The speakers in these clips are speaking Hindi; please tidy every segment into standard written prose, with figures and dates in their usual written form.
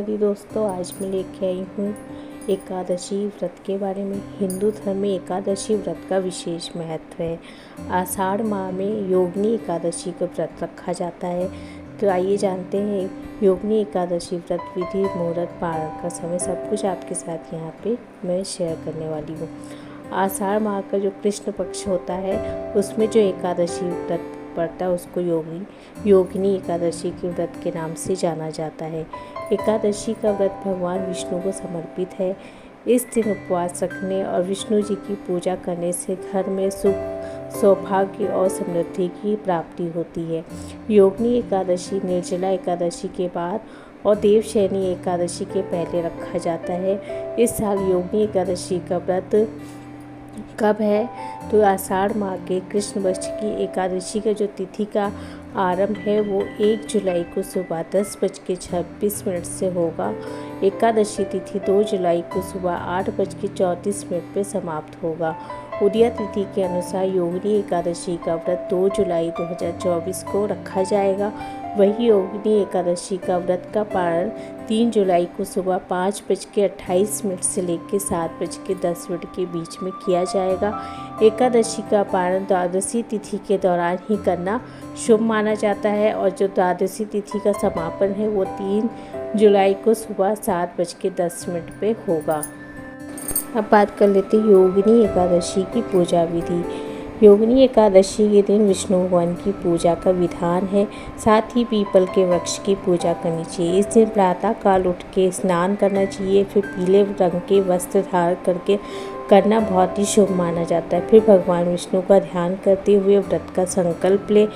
राधे दोस्तों, आज मैं लेके आई हूँ एकादशी व्रत के बारे में। हिंदू धर्म में एकादशी व्रत का विशेष महत्व है। आषाढ़ माह में योगिनी एकादशी का व्रत रखा जाता है। तो आइए जानते हैं योगिनी एकादशी व्रत विधि, मुहूर्त, पारण का समय, सब कुछ आपके साथ यहाँ पे मैं शेयर करने वाली हूँ। आषाढ़ माह का जो कृष्ण पक्ष होता है उसमें जो एकादशी व्रत पड़ता है उसको योगिनी एकादशी के व्रत के नाम से जाना जाता है। एकादशी का व्रत भगवान विष्णु को समर्पित है। इस दिन उपवास रखने और विष्णु जी की पूजा करने से घर में सुख, सौभाग्य और समृद्धि की प्राप्ति होती है। योगिनी एकादशी निर्जला एकादशी के बाद और देवशयनी एकादशी के पहले रखा जाता है। इस साल योगिनी एकादशी का व्रत कब है? तो आषाढ़ माह के कृष्ण पक्ष की एकादशी का जो तिथि का आरंभ है वो 1 जुलाई को सुबह 10:26 से होगा। एकादशी तिथि 2 जुलाई को सुबह 8:34 पे समाप्त होगा। उदया तिथि के अनुसार योगिनी एकादशी का व्रत 2 जुलाई 2024 को रखा जाएगा। वही योगिनी एकादशी का व्रत का पारण 3 जुलाई को सुबह 5:28 से लेकर 7:10 के बीच में किया जाएगा। एकादशी का पारण द्वादशी तिथि के दौरान ही करना शुभ माना जाता है और जो द्वादशी तिथि का समापन है वो 3 जुलाई को सुबह 7:10 पे होगा। अब बात कर लेते हैं योगिनी एकादशी की पूजा विधि। योगिनी एकादशी के दिन विष्णु भगवान की पूजा का विधान है। साथ ही पीपल के वृक्ष की पूजा करनी चाहिए। इस दिन प्रातः काल उठ के स्नान करना चाहिए। फिर पीले रंग के वस्त्र धारण करके करना बहुत ही शुभ माना जाता है। फिर भगवान विष्णु का ध्यान करते हुए व्रत का संकल्प ले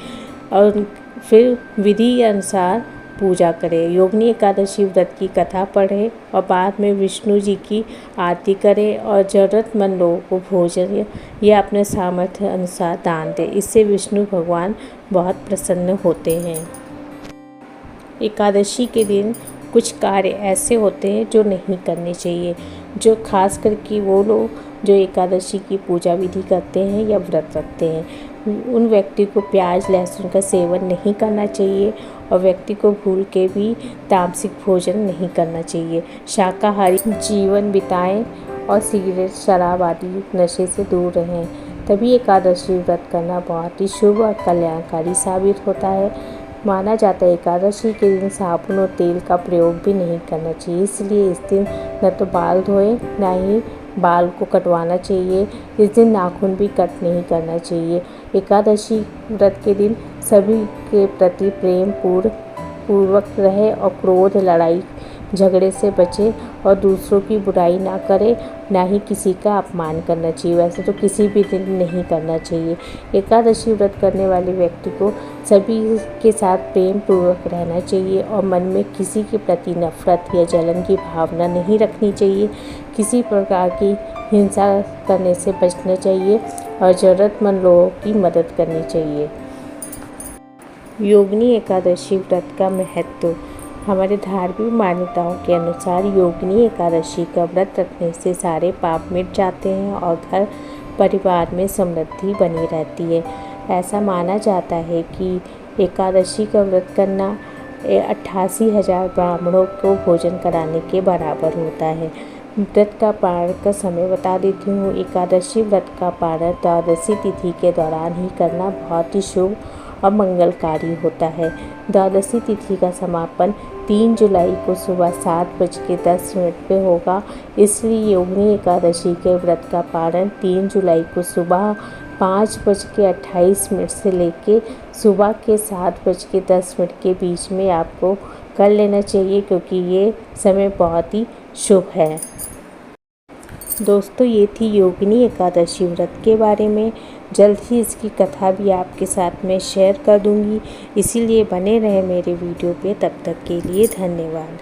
और फिर विधि के अनुसार पूजा करें। योगिनी एकादशी व्रत की कथा पढ़ें और बाद में विष्णु जी की आरती करें और ज़रूरतमंद लोगों को भोजन या अपने सामर्थ्य अनुसार दान दें। इससे विष्णु भगवान बहुत प्रसन्न होते हैं। एकादशी के दिन कुछ कार्य ऐसे होते हैं जो नहीं करने चाहिए, जो खास करके वो लोग जो एकादशी की पूजा विधि करते हैं या व्रत रखते हैं उन व्यक्ति को प्याज लहसुन का सेवन नहीं करना चाहिए और व्यक्ति को भूल के भी तामसिक भोजन नहीं करना चाहिए। शाकाहारी जीवन बिताएं और सिगरेट, शराब आदि नशे से दूर रहें। तभी एकादशी व्रत करना बहुत ही शुभ और कल्याणकारी साबित होता है। माना जाता है एकादशी के दिन साबुन और तेल का प्रयोग भी नहीं करना चाहिए। इसलिए इस दिन न तो बाल धोएं न ही बाल को कटवाना चाहिए। इस दिन नाखून भी कट नहीं करना चाहिए। एकादशी व्रत के दिन सभी के प्रति प्रेम पूर्वक रहे और क्रोध, लड़ाई झगड़े से बचे और दूसरों की बुराई ना करे, ना ही किसी का अपमान करना चाहिए। वैसे तो किसी भी दिन नहीं करना चाहिए। एकादशी व्रत करने वाले व्यक्ति को सभी के साथ प्रेम पूर्वक रहना चाहिए और मन में किसी के प्रति नफरत या जलन की भावना नहीं रखनी चाहिए। किसी प्रकार की हिंसा करने से बचना चाहिए और ज़रूरतमंद लोगों की मदद करनी चाहिए। योगिनी एकादशी व्रत का महत्व। हमारे धार्मिक मान्यताओं के अनुसार योगिनी एकादशी का व्रत रखने से सारे पाप मिट जाते हैं और घर परिवार में समृद्धि बनी रहती है। ऐसा माना जाता है कि एकादशी का व्रत करना 88,000 ब्राह्मणों को भोजन कराने के बराबर होता है। व्रत का पारण का समय बता देती हूँ। एकादशी व्रत का पारण द्वादशी तिथि के दौरान ही करना बहुत ही शुभ और मंगलकारी होता है। द्वादशी तिथि का समापन 3 जुलाई को सुबह 7:10 पे होगा। इसलिए योगिनी एकादशी के व्रत का पारण 3 जुलाई को सुबह 5:28 से लेके सुबह के 7:10 के बीच में आपको कर लेना चाहिए, क्योंकि ये समय बहुत ही शुभ है। दोस्तों, ये थी योगिनी एकादशी व्रत के बारे में। जल्द ही इसकी कथा भी आपके साथ में शेयर कर दूंगी, इसीलिए बने रहे मेरे वीडियो पे। तब तक के लिए धन्यवाद।